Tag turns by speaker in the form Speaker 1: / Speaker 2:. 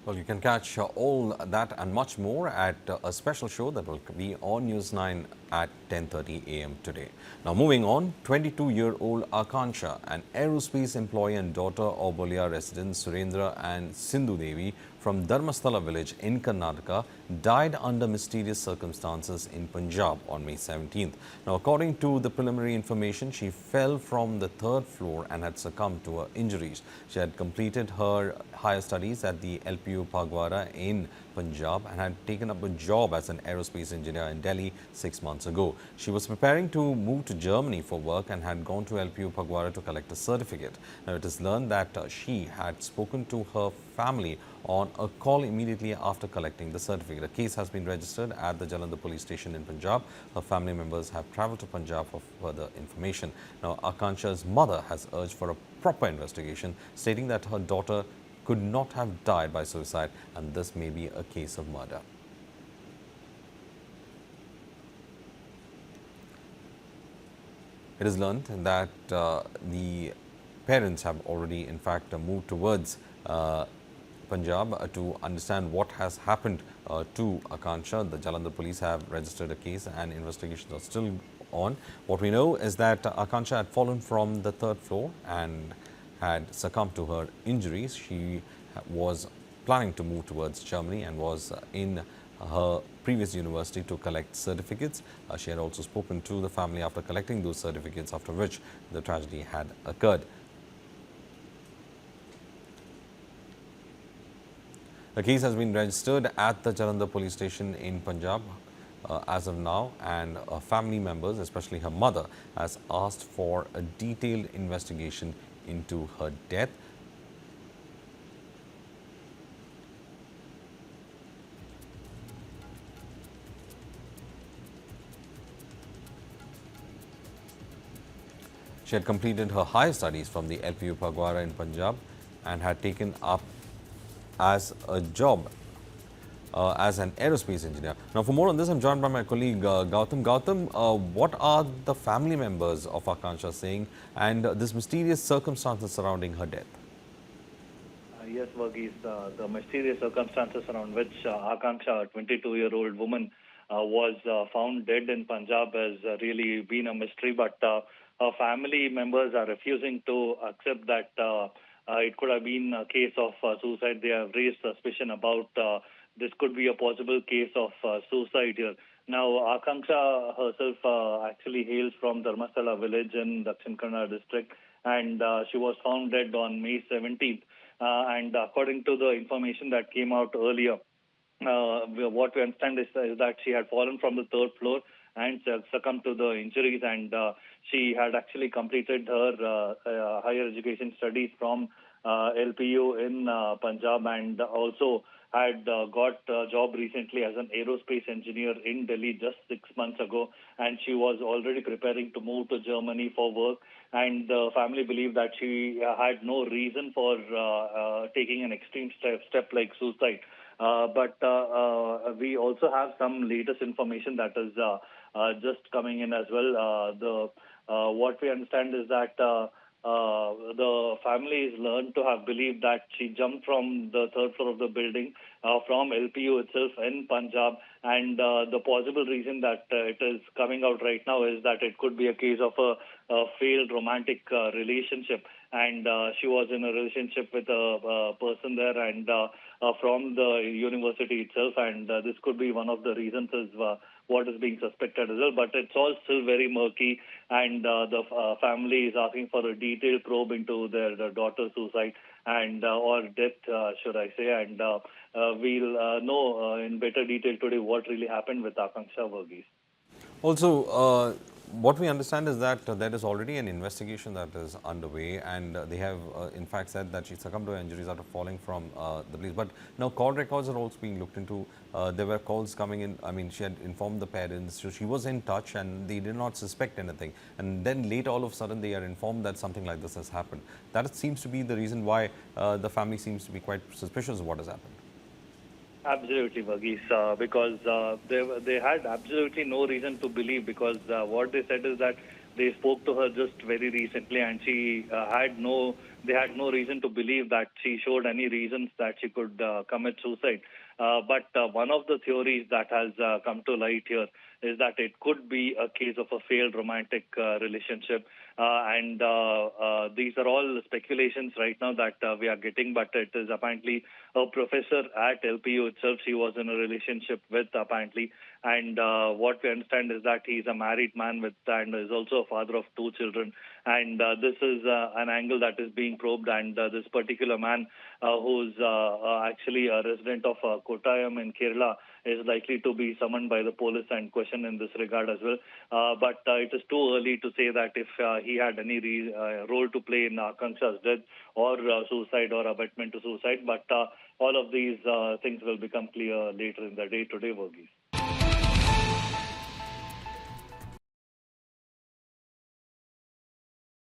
Speaker 1: Well, you can catch all that and much more at a special show that will be on News 9 at 10:30 a.m. today. Now, moving on, 22-year-old Akanksha, an aerospace employee and daughter of Bolia residents Surendra and Sindhu Devi from Dharmasthala village in Karnataka, died under mysterious circumstances in Punjab on May 17th. Now, according to the preliminary information, she fell from the third floor and had succumbed to her injuries. She had completed her higher studies at the LPU Phagwara in Punjab and had taken up a job as an aerospace engineer in Delhi 6 months ago. She was preparing to move to Germany for work and had gone to LPU Phagwara to collect a certificate. Now, it is learned that she had spoken to her family on a call immediately after collecting the certificate. A case has been registered at the Jalandhar police station in Punjab. Her family members have travelled to Punjab for further information. Now, Akanksha's mother has urged for a proper investigation, stating that her daughter could not have died by suicide and this may be a case of murder. It is learned that the parents have already, in fact, moved towards Punjab to understand what has happened to Akanksha. The Jalandhar police have registered a case and investigations are still on. What we know is that Akanksha had fallen from the third floor and had succumbed to her injuries. She was planning to move towards Germany and was in her previous university to collect certificates. She had also spoken to the family after collecting those certificates, after which the tragedy had occurred. The case has been registered at the Jalandhar police station in Punjab as of now, and family members, especially her mother, has asked for a detailed investigation into her death. She had completed her higher studies from the LPU Phagwara in Punjab and had taken up as a job as an aerospace engineer. Now, for more on this, I'm joined by my colleague Gautam. Gautam, what are the family members of Akanksha saying and this mysterious circumstances surrounding her death?
Speaker 2: Yes, Varghese, the mysterious circumstances around which Akanksha, a 22-year-old woman, was found dead in Punjab has really been a mystery, but her family members are refusing to accept that it could have been a case of suicide. They have raised suspicion about this could be a possible case of suicide here. Now, Akanksha herself actually hails from Dharmasthala village in Dakshin Kannada district, and she was found dead on May 17th. And according to the information that came out earlier, what we understand is that she had fallen from the third floor and succumbed to the injuries, and she had actually completed her higher education studies from LPU in Punjab, and also had got a job recently as an aerospace engineer in Delhi just 6 months ago, and she was already preparing to move to Germany for work, and the family believed that she had no reason for taking an extreme step like suicide. But we also have some latest information that is just coming in as well. What we understand is that the family is learned to have believed that she jumped from the third floor of the building from LPU itself in Punjab, and the possible reason that it is coming out right now is that it could be a case of a failed romantic relationship, and she was in a relationship with a person there, and from the university itself, and this could be one of the reasons as what is being suspected as well. But it's all still very murky, and the family is asking for a detailed probe into their daughter's suicide and or death, should I say, and we'll know in better detail today what really happened with Akanksha, Varghese.
Speaker 1: Also, what we understand is that there is already an investigation that is underway, and they have, in fact, said that she succumbed to her injuries after falling from the place. But now, call records are also being looked into. There were calls coming in. I mean, she had informed the parents, so she was in touch, and they did not suspect anything. And then, late, all of a sudden, they are informed that something like this has happened. That seems to be the reason why the family seems to be quite suspicious of what has happened.
Speaker 2: Absolutely, Varghese, because they had absolutely no reason to believe, because what they said is that they spoke to her just very recently and she had no they had no reason to believe that she showed any reasons that she could commit suicide. But one of the theories that has come to light here is that it could be a case of a failed romantic relationship. And these are all speculations right now that we are getting, but it is apparently a professor at LPU itself she was in a relationship with, apparently. And what we understand is that he's a married man with and is also a father of two children. And this is an angle that is being probed. And this particular man, who's actually a resident of Kottayam in Kerala, is likely to be summoned by the police and questioned in this regard as well. But it is too early to say that if he had any role to play in Akanksha's death or suicide or abetment to suicide. But all of these things will become clear later in the day today, Verghese.